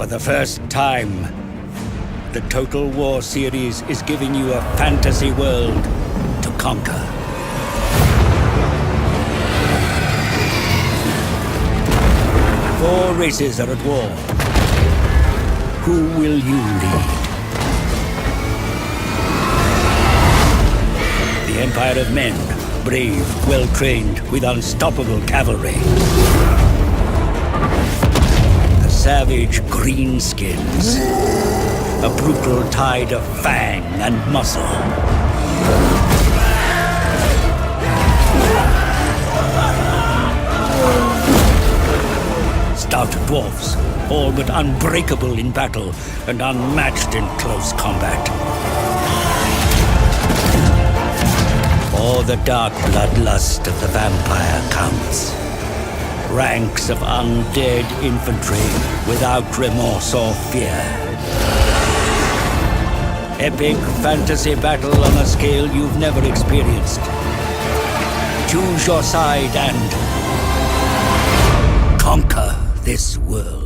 the first time, the Total War series is giving you a fantasy world to conquer. Four races are at war. Who will you lead? The Empire of Men, brave, well-trained, with unstoppable cavalry. The savage greenskins, a brutal tide of fang and muscle. Stout dwarfs, all but unbreakable in battle and unmatched in close combat. For the dark bloodlust of the vampire counts. Ranks of undead infantry without remorse or fear. Epic fantasy battle on a scale you've never experienced. Choose your side and conquer this world.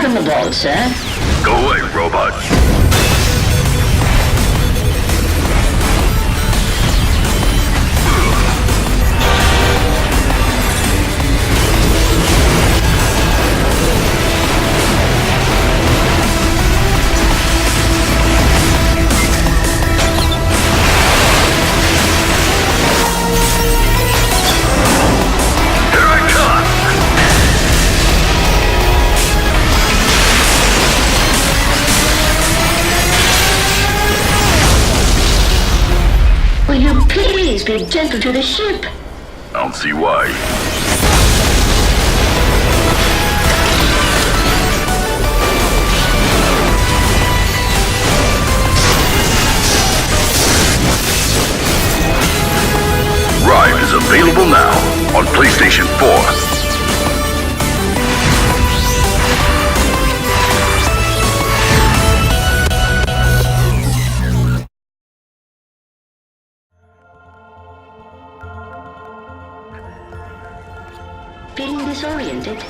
on the ball, sir. Go away, robot. Will you please be gentle to the ship? I don't see why. RIVE is available now on PlayStation 4. Feeling disoriented?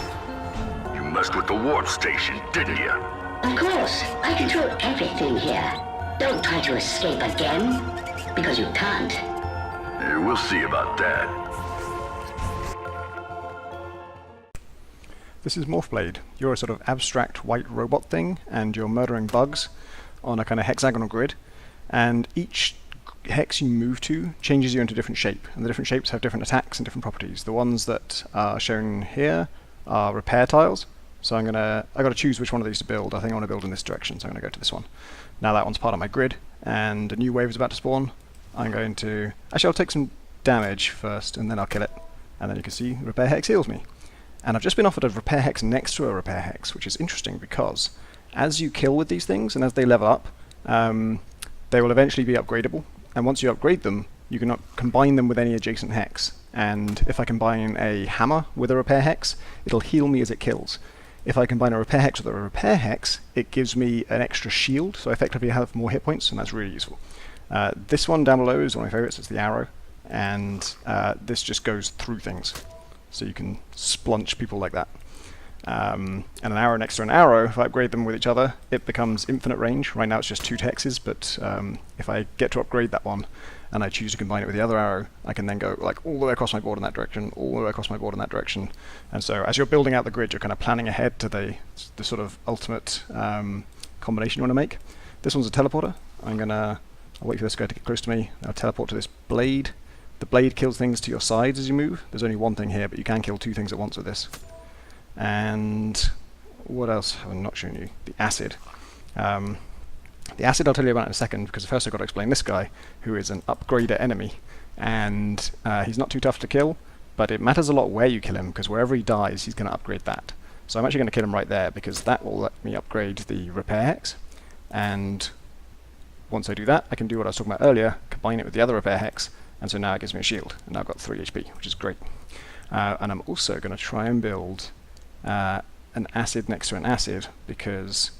You messed with the warp station, didn't you? Of course. I control everything here. Don't try to escape again, because you can't. Yeah, we'll see about that. This is Morphblade. You're a sort of abstract white robot thing, and you're murdering bugs on a kind of hexagonal grid, and each hex you move to changes you into a different shape, and the different shapes have different attacks and different properties. The ones that are shown here are repair tiles, so I got to choose which one of these to build. I think I want to build in this direction, so I'm going to go to this one. Now that one's part of my grid, and a new wave is about to spawn. I'm going to... Actually, I'll take some damage first, and then I'll kill it. And then you can see repair hex heals me. And I've just been offered a repair hex next to a repair hex, which is interesting because as you kill with these things, and as they level up, they will eventually be upgradable. And once you upgrade them, you can combine them with any adjacent hex. And if I combine a hammer with a repair hex, it'll heal me as it kills. If I combine a repair hex with a repair hex, it gives me an extra shield, so I effectively have more hit points, and that's really useful. This one down below is one of my favorites, it's the arrow, and this just goes through things. So you can splunch people like that. And an arrow next to an arrow, if I upgrade them with each other, it becomes infinite range. Right now it's just 2 hexes, but if I get to upgrade that one, and I choose to combine it with the other arrow, I can then go like all the way across my board in that direction, all the way across my board in that direction. And so as you're building out the grid, you're kind of planning ahead to the sort of ultimate combination you want to make. This one's a teleporter. I'll wait for this guy to get close to me. I'll teleport to this blade. The blade kills things to your sides as you move. There's only one thing here, but you can kill 2 things at once with this. And what else have I not shown you? The acid. The acid I'll tell you about in a second, because first I've got to explain this guy, who is an upgrader enemy. And he's not too tough to kill, but it matters a lot where you kill him, because wherever he dies, he's going to upgrade that. So I'm actually going to kill him right there, because that will let me upgrade the repair hex. And once I do that, I can do what I was talking about earlier, combine it with the other repair hex, and so now it gives me a shield. And now I've got 3 HP, which is great. And I'm also going to try and build an acid next to an acid, because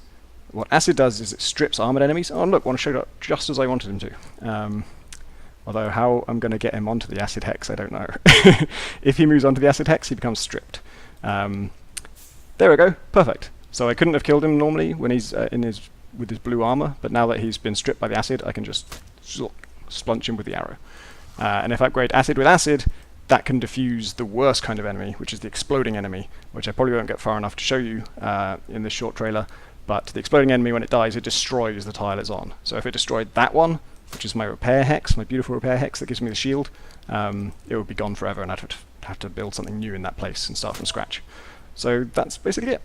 what acid does is it strips armored enemies. Oh look, one showed up just as I wanted him to. Although how I'm going to get him onto the acid hex, I don't know. If he moves onto the acid hex, he becomes stripped. There we go, perfect. So I couldn't have killed him normally when he's with his blue armor, but now that he's been stripped by the acid, I can just splunch him with the arrow. And if I upgrade acid with acid, that can diffuse the worst kind of enemy, which is the exploding enemy, which I probably won't get far enough to show you in this short trailer. But the exploding enemy, when it dies, it destroys the tile it's on. So if it destroyed that one, which is my repair hex, my beautiful repair hex that gives me the shield, it would be gone forever, and I'd have to build something new in that place and start from scratch. So that's basically it.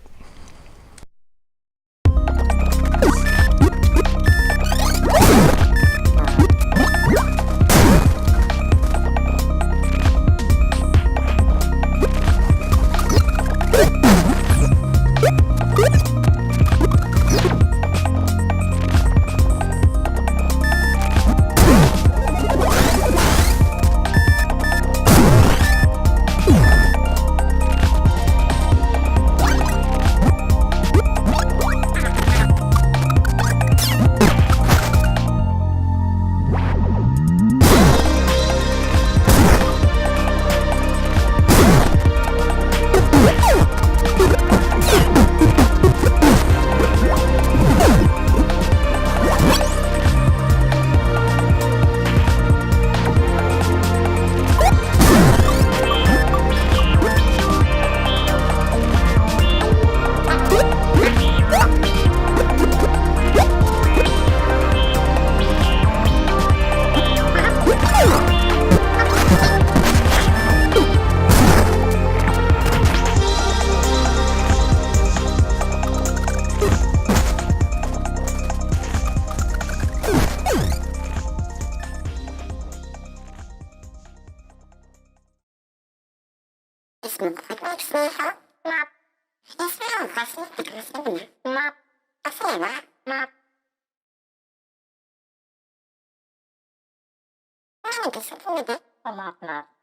It makes me help mop. Instead of fussy because you mop a favor mop. I'm disappointed. Mop mop.